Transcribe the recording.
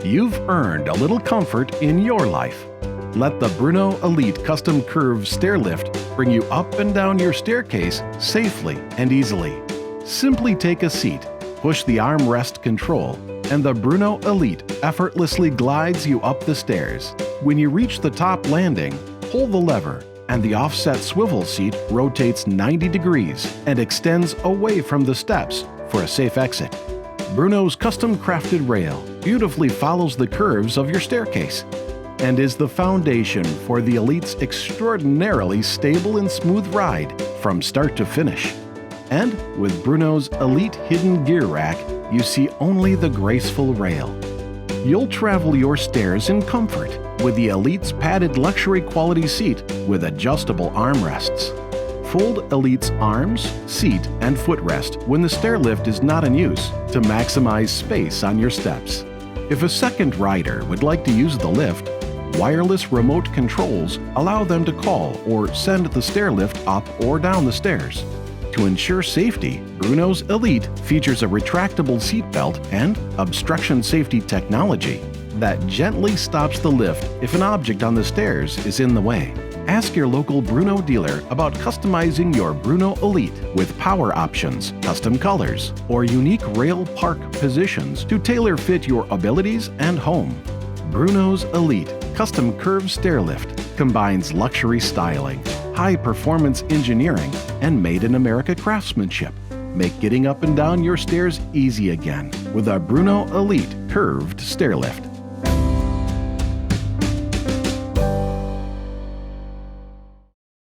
You've earned a little comfort in your life. Let the Bruno Elite Custom Curve Stairlift bring you up and down your staircase safely and easily. Simply take a seat, push the armrest control, and the Bruno Elite effortlessly glides you up the stairs. When you reach the top landing, pull the lever, and the offset swivel seat rotates 90 degrees and extends away from the steps for a safe exit. Bruno's custom-crafted rail beautifully follows the curves of your staircase and is the foundation for the Elite's extraordinarily stable and smooth ride from start to finish. And with Bruno's Elite hidden gear rack, you see only the graceful rail. You'll travel your stairs in comfort with the Elite's padded luxury quality seat with adjustable armrests. Fold Elite's arms, seat, and footrest when the stairlift is not in use to maximize space on your steps. If a second rider would like to use the lift, wireless remote controls allow them to call or send the stairlift up or down the stairs. To ensure safety, Bruno's Elite features a retractable seatbelt and obstruction safety technology that gently stops the lift if an object on the stairs is in the way. Ask your local Bruno dealer about customizing your Bruno Elite with power options, custom colors, or unique rail park positions to tailor fit your abilities and home. Bruno's Elite Custom Curve Stairlift combines luxury styling, high-performance engineering, and made-in-America craftsmanship. Make getting up and down your stairs easy again with a Bruno Elite Curved Stairlift.